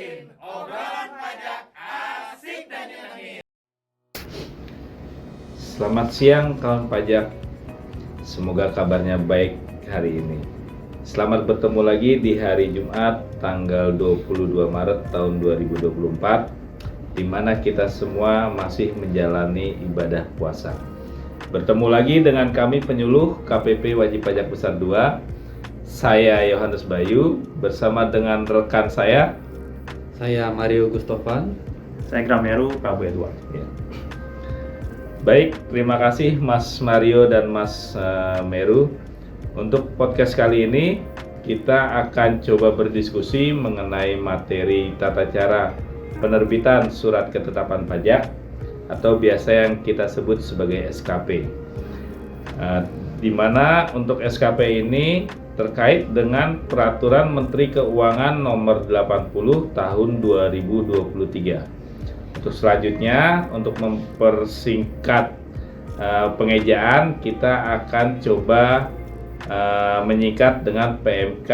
bikin obrolan pajak asik dan nyenengin. Selamat siang kawan pajak. Semoga kabarnya baik hari ini. Selamat bertemu lagi di hari Jumat tanggal 22 Maret tahun 2024, di mana kita semua masih menjalani ibadah puasa. Bertemu lagi dengan kami penyuluh KPP Wajib Pajak Besar 2. Saya Yohanes Bayu bersama dengan rekan saya Mario Gustovan. Saya Grameru Prabu Edward. Ya. Baik, terima kasih Mas Mario dan Mas Meru. Untuk podcast kali ini kita akan coba berdiskusi mengenai materi tata cara penerbitan surat ketetapan pajak atau biasa yang kita sebut sebagai SKP. Di mana untuk SKP ini terkait dengan Peraturan Menteri Keuangan Nomor 80 Tahun 2023. Untuk selanjutnya, untuk mempersingkat pengejaan, kita akan coba menyingkat dengan PMK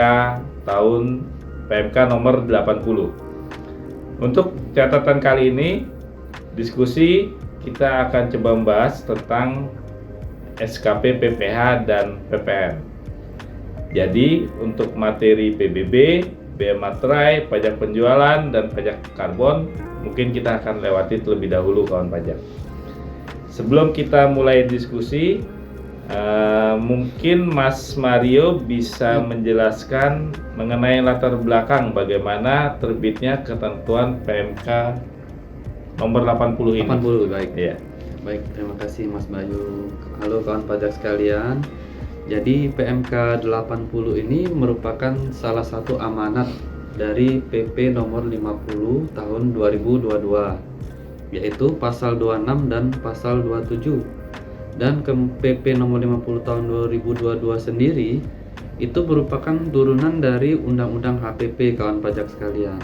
nomor 80. Untuk catatan kali ini, diskusi kita akan coba membahas tentang SKP PPH dan PPN. Jadi untuk materi PBB, bea materai, pajak penjualan, dan pajak karbon mungkin kita akan lewati terlebih dahulu kawan pajak. Sebelum kita mulai diskusi, mungkin Mas Mario bisa menjelaskan mengenai latar belakang bagaimana terbitnya ketentuan PMK nomor 80 ini. 80, baik. Iya. Baik, terima kasih Mas Bayu. Halo kawan pajak sekalian. Jadi PMK 80 ini merupakan salah satu amanat dari PP nomor 50 tahun 2022, yaitu pasal 26 dan pasal 27. Dan ke PP nomor 50 tahun 2022 sendiri itu merupakan turunan dari Undang-Undang HPP kawan pajak sekalian.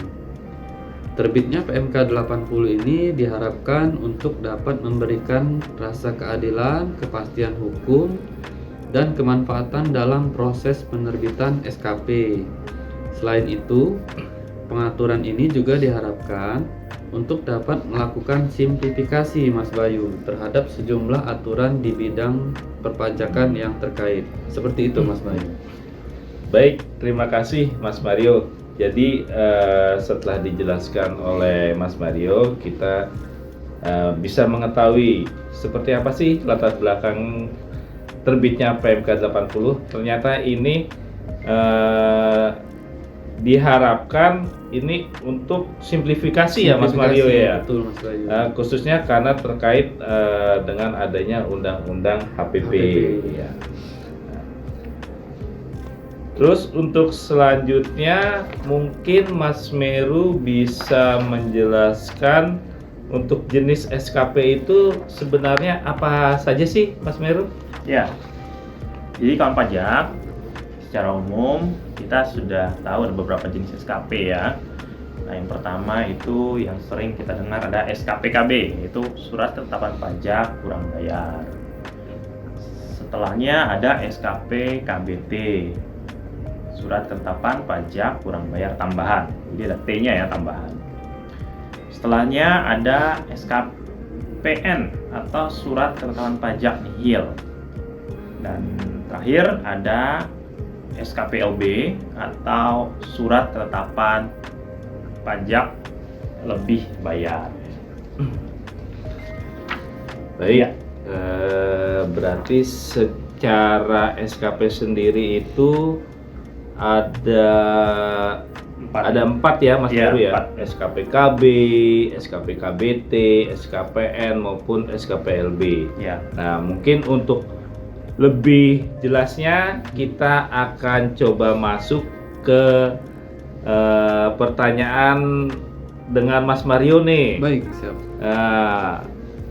Terbitnya PMK 80 ini diharapkan untuk dapat memberikan rasa keadilan, kepastian hukum, dan kemanfaatan dalam proses penerbitan SKP. Selain itu, pengaturan ini juga diharapkan untuk dapat melakukan simplifikasi Mas Bayu terhadap sejumlah aturan di bidang perpajakan yang terkait. Seperti itu Mas Bayu. Baik, terima kasih Mas Mario. Jadi setelah dijelaskan oleh Mas Mario, kita bisa mengetahui seperti apa sih latar belakang terbitnya PMK 80. Ternyata ini diharapkan ini untuk simplifikasi ya Mas Mario ya. Betul Mas Bayu. Khususnya karena terkait dengan adanya undang-undang HPP. Ya. Terus untuk selanjutnya mungkin Mas Meru bisa menjelaskan untuk jenis SKP itu sebenarnya apa saja sih Mas Meru? Ya, jadi kawan pajak, secara umum kita sudah tahu ada beberapa jenis SKP ya. Nah, yang pertama itu yang sering kita dengar ada SKPKB, yaitu Surat Ketetapan Pajak Kurang Bayar. Setelahnya ada SKP KBT, Surat Ketetapan Pajak Kurang Bayar Tambahan. Jadi ada T-nya ya, tambahan. Setelahnya ada SKPN atau Surat Ketetapan Pajak Nihil. Dan terakhir ada SKPLB atau Surat Ketetapan Pajak Lebih Bayar. Baik, berarti secara SKP sendiri itu ada empat ya Mas Meru ya. SKPKB, SKPKBT, SKPN maupun SKPLB. Ya. Nah, mungkin untuk lebih jelasnya kita akan coba masuk ke pertanyaan dengan Mas Mario nih. Baik, siap.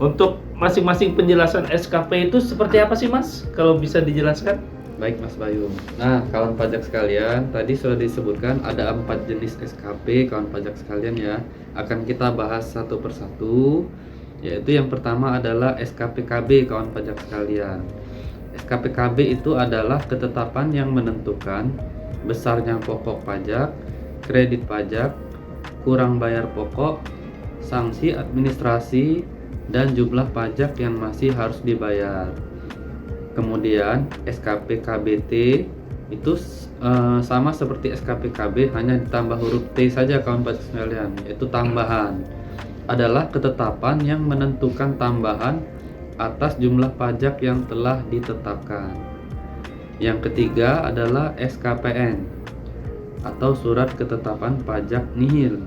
Untuk masing-masing penjelasan SKP itu seperti apa sih Mas? Kalau bisa dijelaskan? Baik Mas Bayu. Nah, kawan pajak sekalian, tadi sudah disebutkan ada 4 jenis SKP kawan pajak sekalian ya. Akan kita bahas satu persatu, yaitu yang pertama adalah SKPKB kawan pajak sekalian. SKPKB itu adalah ketetapan yang menentukan besarnya pokok pajak, kredit pajak, kurang bayar pokok, sanksi administrasi, dan jumlah pajak yang masih harus dibayar. Kemudian SKP KBT itu sama seperti SKP KB, hanya ditambah huruf T saja kawan pajak sekalian, yaitu tambahan. Adalah ketetapan yang menentukan tambahan atas jumlah pajak yang telah ditetapkan. Yang ketiga adalah SKPN atau Surat Ketetapan Pajak Nihil.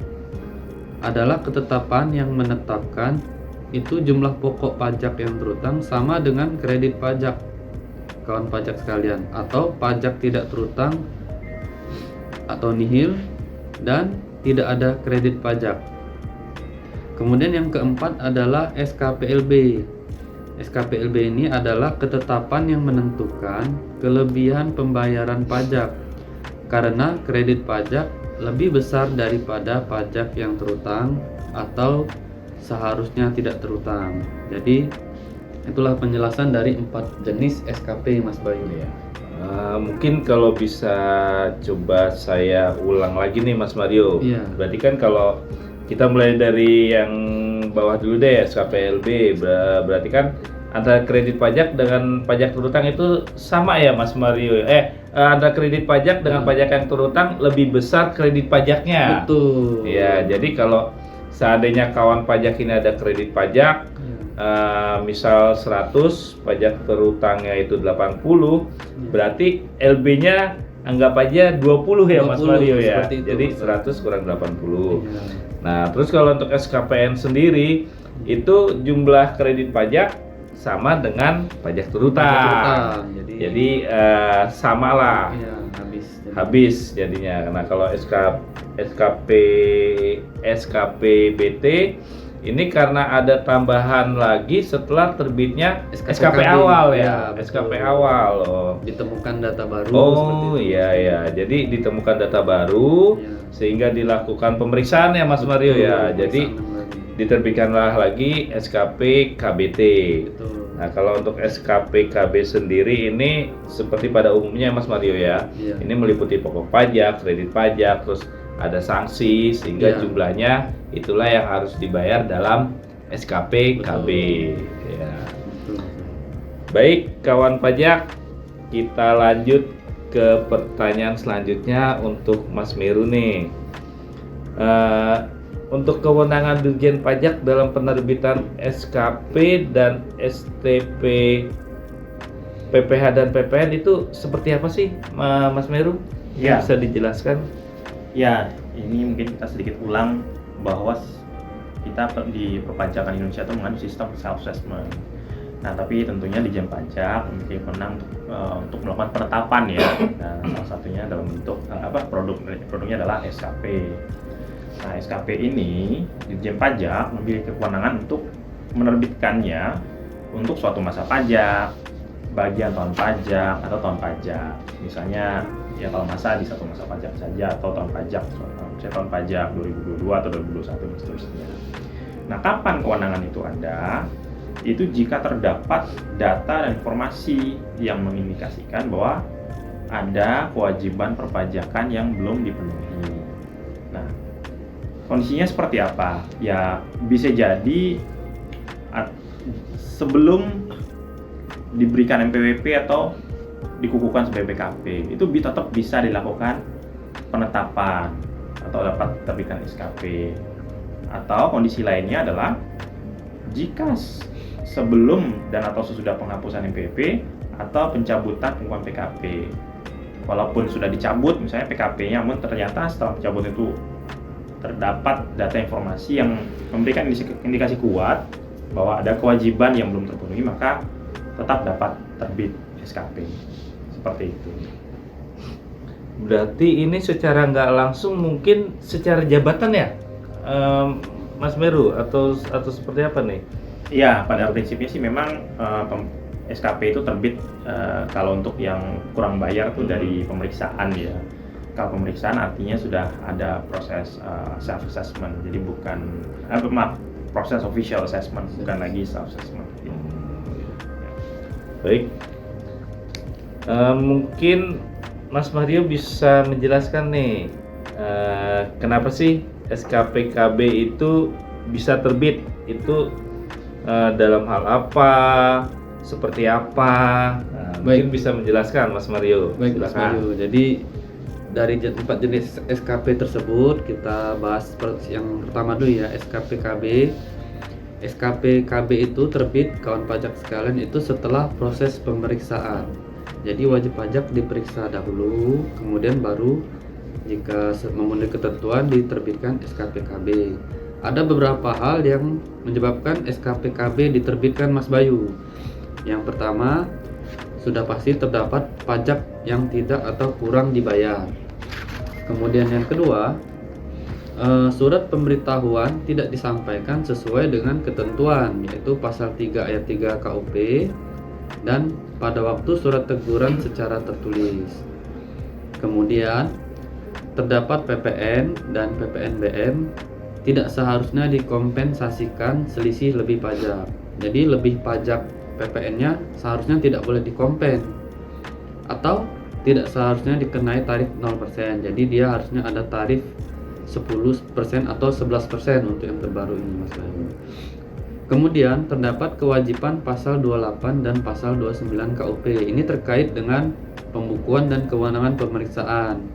Adalah ketetapan yang menetapkan itu jumlah pokok pajak yang terutang sama dengan kredit pajak kawan pajak sekalian, atau pajak tidak terutang atau nihil, dan tidak ada kredit pajak. Kemudian yang keempat adalah SKPLB. SKPLB ini adalah ketetapan yang menentukan kelebihan pembayaran pajak karena kredit pajak lebih besar daripada pajak yang terutang atau seharusnya tidak terutang. Jadi itulah penjelasan dari 4 jenis SKP Mas Bayu. Ya. Mungkin kalau bisa coba saya ulang lagi nih Mas Mario. Iya. Berarti kan kalau kita mulai dari yang bawah dulu deh, SKPLB. Berarti kan antara kredit pajak dengan pajak terutang itu sama ya Mas Mario. Antara kredit pajak dengan pajak yang terutang lebih besar kredit pajaknya. Betul. Ya, jadi kalau seandainya kawan pajak ini ada kredit pajak, misal 100, pajak terutangnya itu 80, berarti LB-nya anggap aja 20 ya Mas 20, Mario ya. seperti itu, Jadi Mas. 100 kurang 80. Iya. Nah, terus kalau untuk SKPN sendiri itu jumlah kredit pajak sama dengan pajak terutang. Pajak terutang, Jadi samalah. Iya, Habis jadinya. Nah, kalau SKPBT ini karena ada tambahan lagi setelah terbitnya SKP awal ya, SKP awal loh. Ditemukan data baru. Oh iya ya, jadi ditemukan data baru Iya. sehingga dilakukan pemeriksaan ya Mas Mario ya. Jadi diterbitkanlah lagi SKP KBT. Betul. Nah, kalau untuk SKP KB sendiri ini seperti pada umumnya Mas Mario ya. Iya. Ini meliputi pokok pajak, kredit pajak, terus ada sanksi sehingga Iya. jumlahnya itulah yang harus dibayar dalam SKP KB. Ya. Betul. Baik, kawan pajak, kita lanjut ke pertanyaan selanjutnya untuk Mas Meru nih. Untuk kewenangan Dirjen Pajak dalam penerbitan SKP dan STP PPH dan PPN itu seperti apa sih, Mas Meru? Ya. Bisa dijelaskan? Ya, ini mungkin kita sedikit ulang bahwa kita di perpajakan Indonesia itu mengandung sistem self-assessment. Nah, tapi tentunya Dirjen Pajak memiliki wewenang untuk melakukan penetapan ya. Nah, salah satunya dalam bentuk produknya adalah SKP. Nah, SKP ini Dirjen Pajak memiliki kewenangan untuk menerbitkannya untuk suatu masa pajak, bagian tahun pajak atau tahun pajak. Misalnya ya kalau masa di satu masa pajak saja atau tahun pajak, misalnya tahun pajak 2022 atau 2021 dan seterusnya. Nah, kapan kewenangan itu ada? Itu jika terdapat data dan informasi yang mengindikasikan bahwa ada kewajiban perpajakan yang belum dipenuhi. Nah, kondisinya seperti apa? Ya, bisa jadi sebelum diberikan MPWP atau dikukuhkan sebagai PKP, itu tetap bisa dilakukan penetapan atau dapat terbitkan SKP. Atau kondisi lainnya adalah jika sebelum dan atau sesudah penghapusan MPWP atau pencabutan pengumuman PKP. Walaupun sudah dicabut misalnya PKP-nya, namun ternyata setelah pencabut itu terdapat data informasi yang memberikan indikasi kuat bahwa ada kewajiban yang belum terpenuhi, maka tetap dapat terbit SKP. Seperti itu. Berarti ini secara nggak langsung mungkin secara jabatan ya, Mas Meru, atau seperti apa nih? Ya, pada prinsipnya sih memang SKP itu terbit kalau untuk yang kurang bayar tuh dari pemeriksaan ya. Kalau pemeriksaan artinya sudah ada proses self assessment, jadi bukan proses official assessment, bukan lagi self assessment. Baik, mungkin Mas Mario bisa menjelaskan nih kenapa sih SKPKB itu bisa terbit itu dalam hal apa, seperti apa? Nah, mungkin bisa menjelaskan Mas Mario. Baik Mas Bayu. Jadi dari 4 jenis SKP tersebut kita bahas yang pertama dulu ya, SKPKB. SKPKB itu terbit kawan pajak sekalian itu setelah proses pemeriksaan. Jadi wajib pajak diperiksa dahulu, kemudian baru jika memenuhi ketentuan diterbitkan SKPKB. Ada beberapa hal yang menyebabkan SKPKB diterbitkan Mas Bayu. Yang pertama, sudah pasti terdapat pajak yang tidak atau kurang dibayar. Kemudian yang kedua, surat pemberitahuan tidak disampaikan sesuai dengan ketentuan, yaitu pasal 3 ayat 3 KUP, dan pada waktu surat teguran secara tertulis. Kemudian terdapat PPN dan PPNBM tidak seharusnya dikompensasikan selisih lebih pajak. Jadi lebih pajak PPN-nya seharusnya tidak boleh dikompen, atau tidak seharusnya dikenai tarif 0%. Jadi dia harusnya ada tarif 10% atau 11% untuk yang terbaru ini Mas Bayu. Kemudian terdapat kewajiban pasal 28 dan pasal 29 KUP. Ini terkait dengan pembukuan dan kewenangan pemeriksaan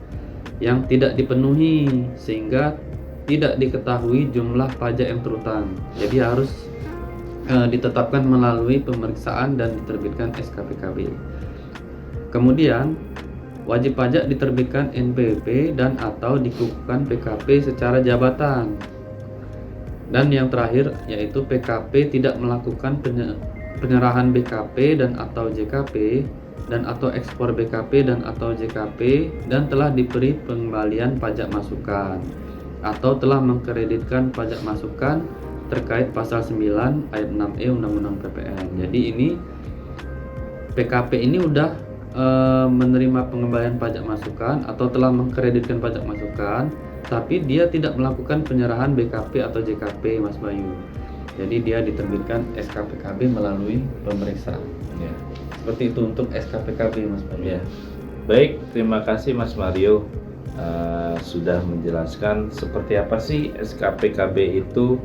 yang tidak dipenuhi sehingga tidak diketahui jumlah pajak yang terutang. Jadi harus ditetapkan melalui pemeriksaan dan diterbitkan SKPKB. Kemudian wajib pajak diterbitkan NPWP dan atau dikukuhkan PKP secara jabatan. Dan yang terakhir yaitu PKP tidak melakukan penyerahan BKP dan atau JKP dan atau ekspor BKP dan atau JKP dan telah diberi pengembalian pajak masukan atau telah mengkreditkan pajak masukan terkait pasal 9 ayat 6E Undang-Undang PPN. Jadi ini PKP ini udah menerima pengembalian pajak masukan atau telah mengkreditkan pajak masukan, tapi dia tidak melakukan penyerahan BKP atau JKP Mas Bayu. Jadi dia diterbitkan SKPKB melalui pemeriksaan. Ya. Seperti itu untuk SKPKB Mas Bayu. Ya. Baik, terima kasih Mas Mario sudah menjelaskan seperti apa sih SKPKB itu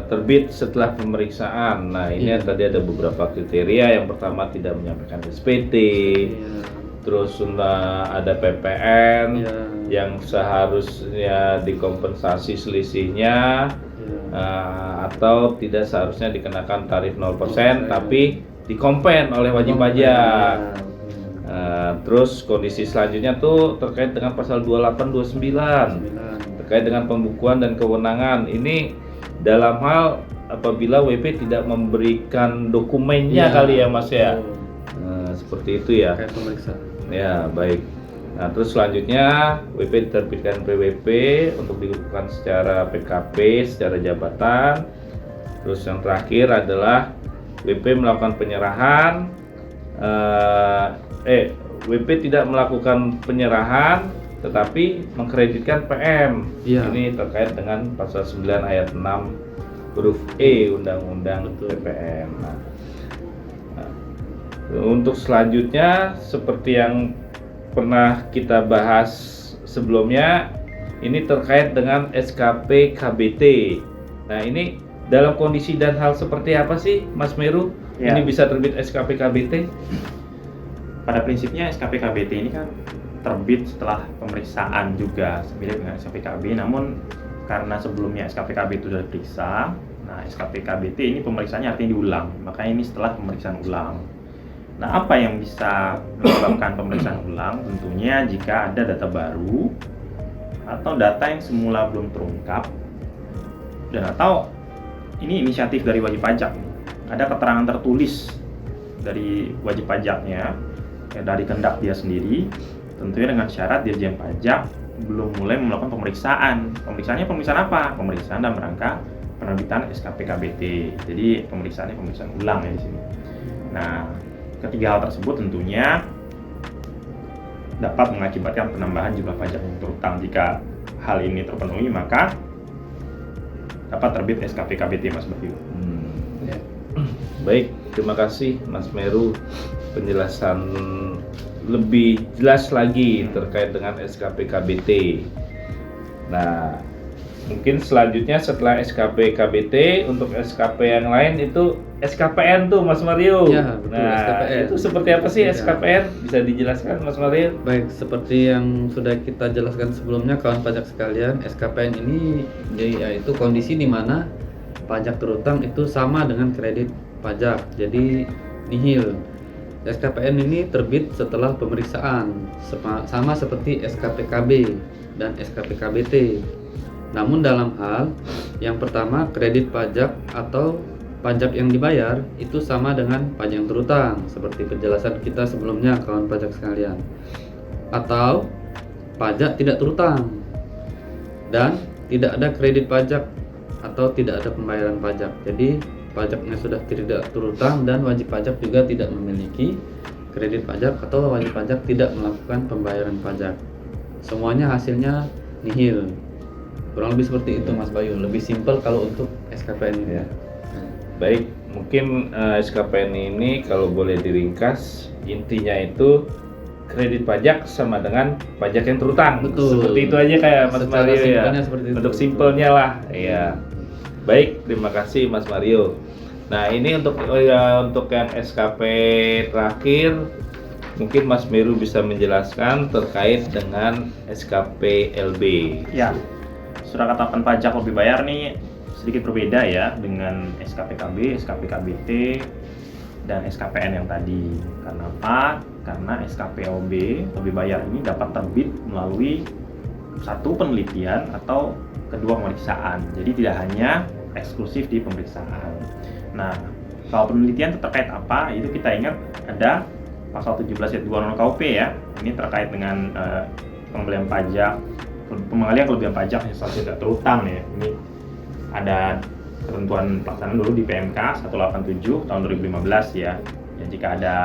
terbit setelah pemeriksaan. Nah ini tadi ada beberapa kriteria. Yang pertama tidak menyampaikan SPT, terus ada PPN yang seharusnya dikompensasi selisihnya, atau tidak seharusnya dikenakan tarif 0% tapi dikompen oleh wajib pajak. Terus kondisi selanjutnya tuh terkait dengan pasal 28-29 terkait dengan pembukuan dan kewenangan. Ini dalam hal apabila WP tidak memberikan dokumennya kali ya Mas ya. Seperti itu ya. Kayak pemeriksa. Ya baik. Nah terus selanjutnya WP diterbitkan PWP untuk dikukuhkan secara PKP secara jabatan. Terus yang terakhir adalah WP melakukan penyerahan. WP tidak melakukan penyerahan tetapi mengkreditkan PM. Ini terkait dengan pasal 9 ayat 6 huruf E Undang-Undang PPN. Nah, untuk selanjutnya seperti yang pernah kita bahas sebelumnya, ini terkait dengan SKP KBT. Nah ini dalam kondisi dan hal seperti apa sih Mas Meru ini bisa terbit SKP KBT? Pada prinsipnya SKP KBT ini kan terbit setelah pemeriksaan juga mirip dengan SKP KB, namun karena sebelumnya SKP KB itu sudah diperiksa, nah SKP KBT ini pemeriksaannya artinya diulang, makanya ini setelah pemeriksaan ulang. Nah apa yang bisa menyebabkan pemeriksaan ulang? Tentunya jika ada data baru atau data yang semula belum terungkap, dan atau ini inisiatif dari wajib pajak, ada keterangan tertulis dari wajib pajaknya dari kehendak dia sendiri, tentunya dengan syarat Dirjen Pajak belum mulai melakukan pemeriksaan. Pemeriksaannya pemeriksaan apa? Pemeriksaan dalam rangka penerbitan SKP KBT. Jadi pemeriksaannya pemeriksaan ulang ya di sini. Nah, ketiga hal tersebut tentunya dapat mengakibatkan penambahan jumlah pajak yang terutang. Jika hal ini terpenuhi, maka dapat terbit SKP KBT Mas Bayu. Baik, terima kasih Mas Meru, penjelasan lebih jelas lagi terkait dengan SKP KBT. Nah, Mungkin selanjutnya setelah SKP KBT, untuk SKP yang lain itu SKPN tuh Mas Mario. Ya, betul, Nah, SKPN. itu seperti apa sih Ya. SKPN? Bisa dijelaskan Mas Mario? Baik, seperti yang sudah kita jelaskan sebelumnya kawan pajak sekalian, SKPN ini yaitu kondisi di mana pajak terutang itu sama dengan kredit pajak, jadi nihil. SKPN ini terbit setelah pemeriksaan, sama seperti SKPKB dan SKPKBT. Namun dalam hal yang pertama, kredit pajak atau pajak yang dibayar itu sama dengan pajak yang terutang, seperti penjelasan kita sebelumnya kawan pajak sekalian. Atau pajak tidak terutang dan tidak ada kredit pajak atau tidak ada pembayaran pajak. Jadi pajaknya sudah tidak terutang dan wajib pajak juga tidak memiliki kredit pajak atau wajib pajak tidak melakukan pembayaran pajak. Semuanya hasilnya nihil. Kurang lebih seperti itu Mas Bayu. Lebih simpel kalau untuk SKPN ini. Ya. Baik, mungkin SKPN ini kalau boleh diringkas, intinya itu kredit pajak sama dengan pajak yang terutang. Betul. Seperti itu aja kayak Mas Secara Mario ya. simpelnya seperti itu. Untuk simpelnya lah. Iya. Baik, terima kasih Mas Mario. Nah, ini untuk yang SKP terakhir, mungkin Mas Meru bisa menjelaskan terkait dengan SKP LB. Ya, surat ketetapan pajak lebih bayar nih sedikit berbeda ya dengan SKPKB, SKPKBT, dan SKPN yang tadi. Karena apa? Karena SKPLB lebih bayar ini dapat terbit melalui satu penelitian atau kedua pemeriksaan. Jadi tidak hanya eksklusif di pemeriksaan. Nah, kalau penelitian itu terkait apa? Itu kita ingat ada pasal 17 ayat 2 KUP ya. Ini terkait dengan pembelian pajak, pengalihan kelebihan pajak yang tidak terutang ya. Ini ada ketentuan pelaksanaan dulu di PMK 187 tahun 2015 ya. Ya, jika ada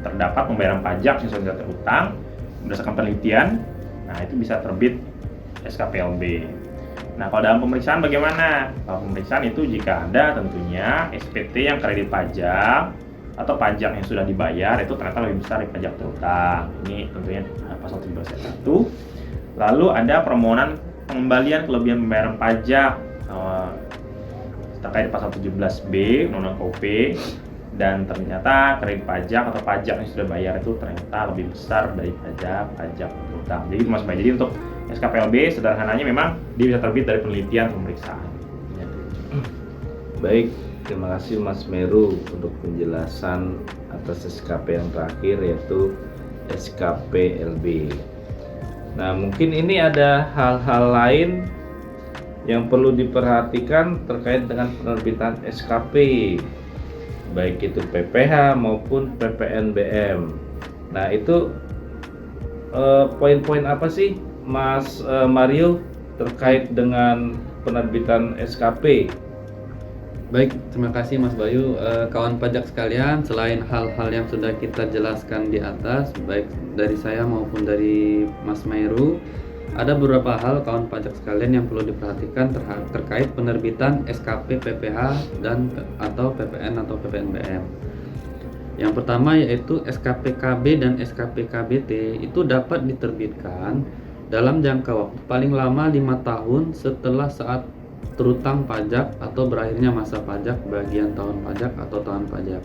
terdapat pembayaran pajak yang tidak terutang berdasarkan penelitian, nah itu bisa terbit SKPLB. Nah, kalau dalam pemeriksaan bagaimana? Kalau pemeriksaan itu jika ada tentunya SPT yang kredit pajak atau pajak yang sudah dibayar itu ternyata lebih besar dari pajak terutang. Ini tentunya pasal 17 ayat 1. Lalu ada permohonan pengembalian kelebihan pembayaran pajak terkait pasal 17B Undang-Undang KUP, dan ternyata kredit pajak atau pajak yang sudah bayar itu ternyata lebih besar dari pajak terutang. Jadi Mas Bay, jadi untuk SKPLB sederhananya memang dia bisa terbit dari penelitian pemeriksaan. Baik, terima kasih Mas Meru untuk penjelasan atas SKP yang terakhir yaitu SKPLB. Nah, mungkin ini ada hal-hal lain yang perlu diperhatikan terkait dengan penerbitan SKP, baik itu PPH maupun PPNBM. Nah, itu poin-poin apa sih Mas Mario terkait dengan penerbitan SKP? Baik, terima kasih Mas Bayu. Kawan pajak sekalian, selain hal-hal yang sudah kita jelaskan di atas, baik dari saya maupun dari Mas Meru, ada beberapa hal kawan pajak sekalian yang perlu diperhatikan terkait penerbitan SKP PPH dan atau PPN atau PPNBM. Yang pertama yaitu SKPKB dan SKPKBT itu dapat diterbitkan dalam jangka waktu paling lama 5 tahun setelah saat terutang pajak atau berakhirnya masa pajak bagian tahun pajak atau tahun pajak.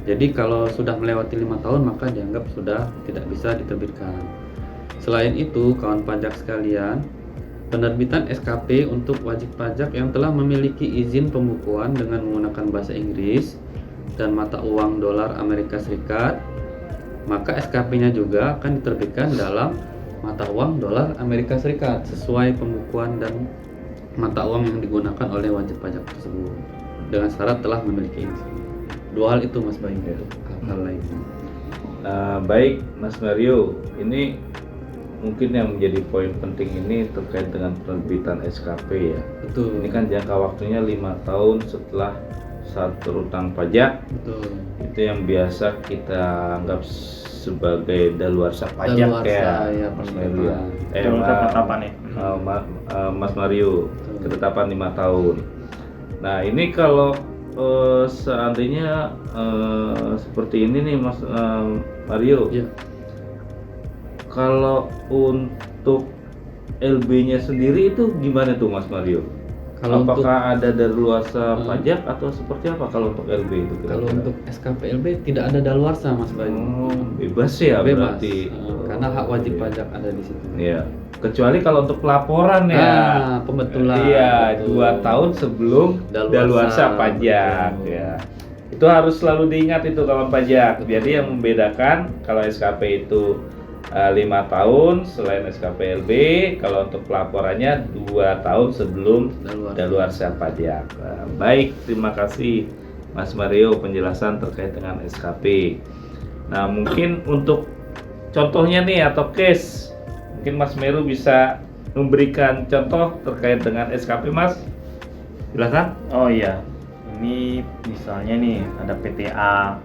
Jadi kalau sudah melewati 5 tahun maka dianggap sudah tidak bisa diterbitkan. Selain itu, kawan pajak sekalian, penerbitan SKP untuk wajib pajak yang telah memiliki izin pembukuan dengan menggunakan bahasa Inggris dan mata uang dolar Amerika Serikat, maka SKP-nya juga akan diterbitkan dalam mata uang dolar Amerika Serikat sesuai pembukuan dan mata uang yang digunakan oleh wajib pajak tersebut dengan syarat telah memiliki izin. Dua hal itu Mas Bayu untuk hal lainnya. Baik Mas Mario, ini mungkin yang menjadi poin penting ini terkait dengan penerbitan SKP ya. Betul. Ini kan jangka waktunya 5 tahun setelah saat terutang pajak. Betul. Itu yang biasa kita anggap sebagai daluarsa pajak Daluarsa, ya, Mas Mario. Ketetapan ya. Mas Mario, ketetapan 5 tahun. Nah, ini kalau seandainya seperti ini nih Mas Mario. Ya. Kalau untuk LB-nya sendiri itu gimana tuh Mas Mario? Kalau Apakah ada daluarsa pajak atau seperti apa kalau untuk LB itu kira-kira? Kalau untuk SKPLB tidak ada daluarsa Mas Bayu. Bebas ya Bebas. berarti. Karena hak wajib Iya. pajak ada di situ. Iya. Kecuali kalau untuk pelaporan ya. Pembetulan. Iya, Betul. 2 tahun sebelum daluarsa pajak ya. Itu harus selalu diingat itu kawan pajak. Jadi yang membedakan kalau SKP itu 5 tahun selain SKPLB, kalau untuk pelaporannya 2 tahun sebelum daluarsa pajak. Nah, baik, terima kasih Mas Mario penjelasan terkait dengan SKP. Nah, mungkin untuk contohnya nih atau case, mungkin Mas Meru bisa memberikan contoh terkait dengan SKP, Mas. Silakan. Oh iya, ini misalnya nih ada PTA.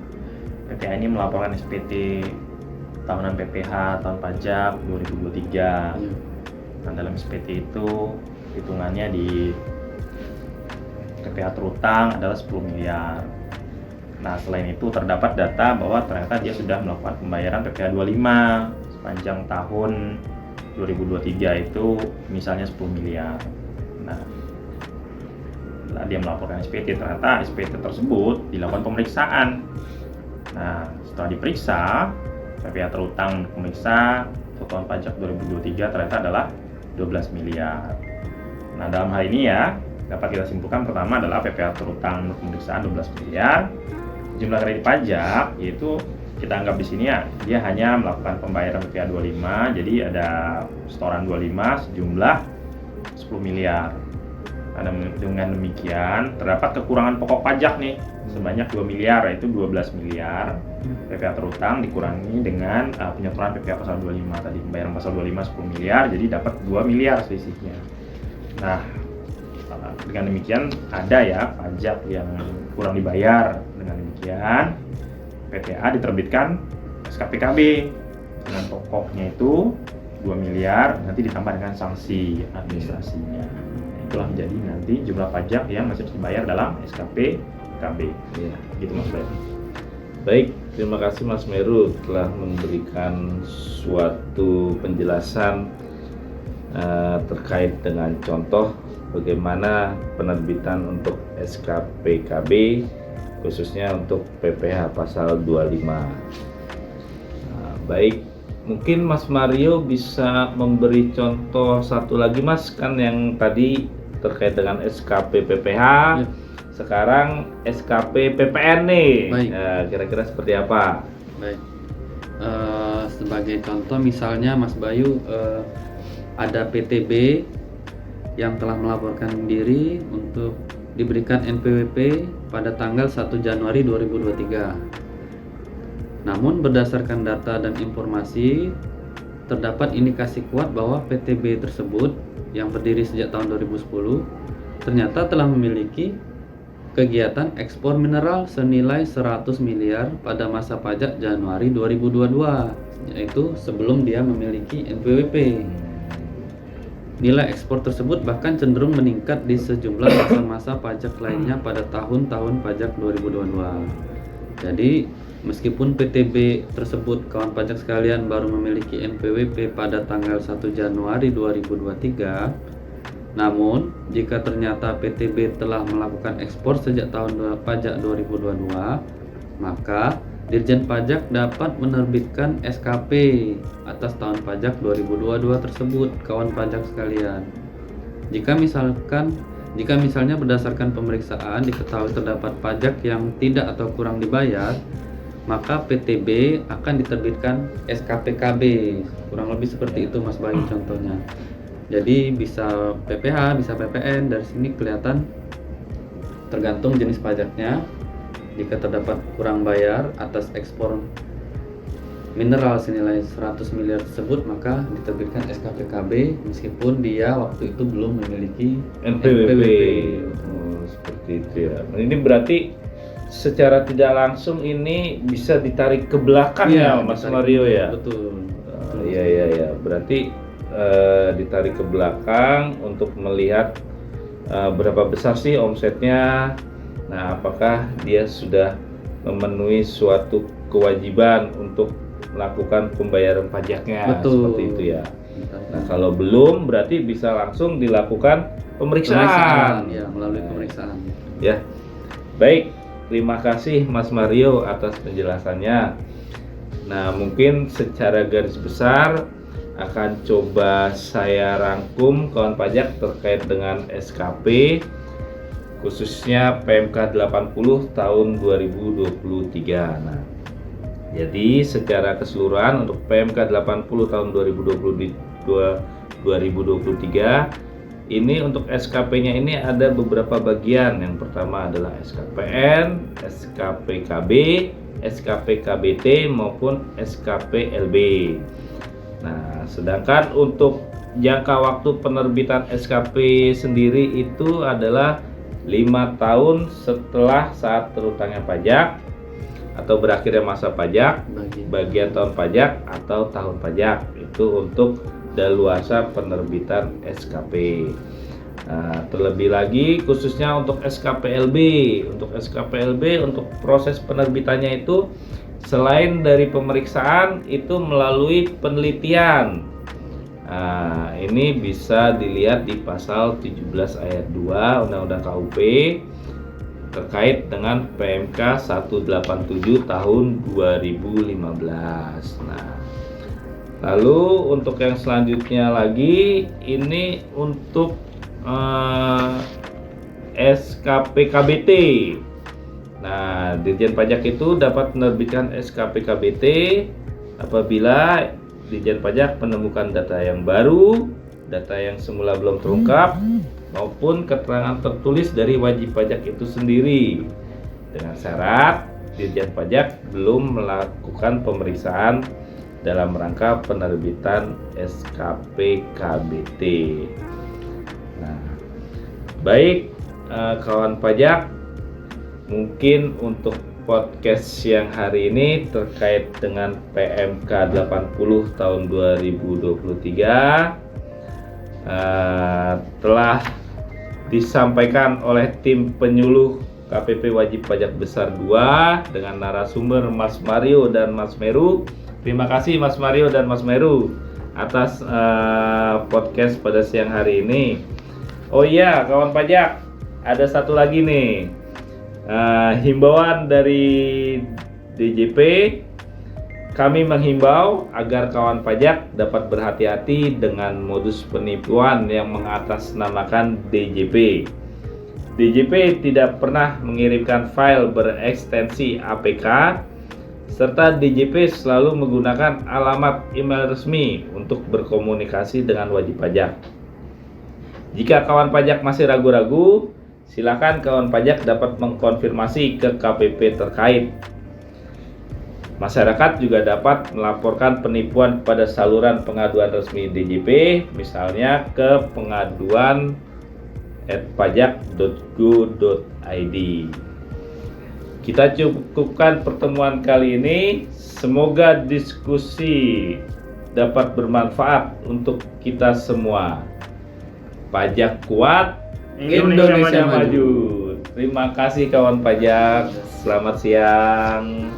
PTA ini melaporkan SPT tahunan PPH tahun pajak 2023. Nah, dalam SPT itu hitungannya di PPH terutang adalah 10 miliar. Nah, selain itu terdapat data bahwa ternyata dia sudah melakukan pembayaran PPH 25 sepanjang tahun 2023 itu misalnya 10 miliar. Nah, setelah dia melaporkan SPT, ternyata SPT tersebut dilakukan pemeriksaan. Nah, setelah diperiksa, PPH terutang pemeriksa satuan pajak 2023 ternyata adalah 12 miliar. Nah, dalam hal ini ya, dapat kita simpulkan pertama adalah PPH terutang pemeriksaan 12 miliar. Jumlah kredit pajak yaitu kita anggap di sini ya, dia hanya melakukan pembayaran PPH 25, jadi ada setoran 25 sejumlah 10 miliar. Nah, dengan demikian terdapat kekurangan pokok pajak nih sebanyak 2 miliar, yaitu 12 miliar PPH terutang dikurangi dengan penyetoran PPH pasal 25 tadi, pembayaran pasal 25 10 miliar, jadi dapat 2 miliar selisihnya. Nah, dengan demikian ada ya pajak yang kurang dibayar. Dengan demikian PPA diterbitkan SKPKB dengan pokoknya itu 2 miliar, nanti ditambah dengan sanksi administrasinya. Itulah menjadi nanti jumlah pajak yang masih harus dibayar dalam SKPKB. Iya. Gitu Mas Bayu. Baik, terima kasih Mas Meru telah memberikan suatu penjelasan terkait dengan contoh bagaimana penerbitan untuk SKPKB khususnya untuk PPH pasal 25. Nah, baik, mungkin Mas Mario bisa memberi contoh satu lagi Mas, kan yang tadi terkait dengan SKP PPH, sekarang SKP PPN nih. Baik. Kira-kira seperti apa? Baik. Sebagai contoh misalnya Mas Bayu ada PTB yang telah melaporkan diri untuk diberikan NPWP pada tanggal 1 Januari 2023. Namun berdasarkan data dan informasi terdapat indikasi kuat bahwa PTB tersebut yang berdiri sejak tahun 2010 ternyata telah memiliki kegiatan ekspor mineral senilai 100 miliar pada masa pajak Januari 2022, yaitu sebelum dia memiliki NPWP. Nilai ekspor tersebut bahkan cenderung meningkat di sejumlah masa-masa pajak lainnya pada tahun-tahun pajak 2022. Jadi, meskipun PTB tersebut kawan pajak sekalian baru memiliki NPWP pada tanggal 1 Januari 2023, namun jika ternyata PTB telah melakukan ekspor sejak tahun pajak 2022, maka Dirjen Pajak dapat menerbitkan SKP atas tahun pajak 2022 tersebut, kawan pajak sekalian. Jika misalnya berdasarkan pemeriksaan diketahui terdapat pajak yang tidak atau kurang dibayar, maka PTB akan diterbitkan SKPKB. Kurang lebih seperti itu Mas Bayu contohnya. Jadi bisa PPH, bisa PPN, dari sini kelihatan tergantung jenis pajaknya. Jika terdapat kurang bayar atas ekspor mineral senilai 100 miliar tersebut, maka diterbitkan SKPKB meskipun dia waktu itu belum memiliki NPWP. Oh, seperti itu ya. Ini berarti secara tidak langsung ini bisa ditarik ke belakang ya Mas Mario ya. Betul. Iya. Berarti ditarik ke belakang untuk melihat berapa besar sih omsetnya. Nah, apakah dia sudah memenuhi suatu kewajiban untuk melakukan pembayaran pajaknya? Betul. Seperti itu ya. Nah, kalau belum berarti bisa langsung dilakukan pemeriksaan. Ya, melalui pemeriksaan. Ya. Baik, terima kasih Mas Mario atas penjelasannya. Nah, mungkin secara garis besar akan coba saya rangkum kawan pajak terkait dengan SKP khususnya PMK 80 tahun 2023. Nah, jadi secara keseluruhan untuk PMK 80 tahun 2023 ini untuk SKP-nya ini ada beberapa bagian. Yang pertama adalah SKPN, SKPKB, SKPKBT maupun SKPLB. Nah, sedangkan untuk jangka waktu penerbitan SKP sendiri itu adalah 5 tahun setelah saat terutangnya pajak atau berakhirnya masa pajak, bagian tahun pajak atau tahun pajak. Itu untuk daluarsa penerbitan SKP. Nah, terlebih lagi khususnya untuk SKPLB. Untuk SKPLB untuk proses penerbitannya itu selain dari pemeriksaan itu melalui penelitian. Nah, ini bisa dilihat di pasal 17 ayat 2 Undang-Undang KUP terkait dengan PMK 187 tahun 2015. Nah, lalu untuk yang selanjutnya lagi ini untuk SKPKBT. Nah, Dirjen Pajak itu dapat menerbitkan SKPKBT apabila Dirjen Pajak menemukan data yang baru, data yang semula belum terungkap, maupun keterangan tertulis dari wajib pajak itu sendiri. Dengan syarat Dirjen Pajak belum melakukan pemeriksaan dalam rangka penerbitan SKPKBT. Nah, baik kawan pajak, mungkin untuk podcast siang hari ini terkait dengan PMK 80 tahun 2023 telah disampaikan oleh tim penyuluh KPP Wajib Pajak Besar 2 dengan narasumber Mas Mario dan Mas Meru. Terima kasih Mas Mario dan Mas Meru atas podcast pada siang hari ini. Oh iya kawan pajak, ada satu lagi nih himbauan dari DJP. Kami menghimbau agar kawan pajak dapat berhati-hati dengan modus penipuan yang mengatasnamakan DJP. DJP tidak pernah mengirimkan file berekstensi APK, serta DJP selalu menggunakan alamat email resmi untuk berkomunikasi dengan wajib pajak. Jika kawan pajak masih ragu-ragu, silakan kawan pajak dapat mengkonfirmasi ke KPP terkait. Masyarakat juga dapat melaporkan penipuan kepada saluran pengaduan resmi DJP, misalnya ke pengaduan@pajak.go.id. Kita cukupkan pertemuan kali ini. Semoga diskusi dapat bermanfaat untuk kita semua. Pajak kuat, Indonesia maju. Terima kasih kawan pajak. Selamat siang.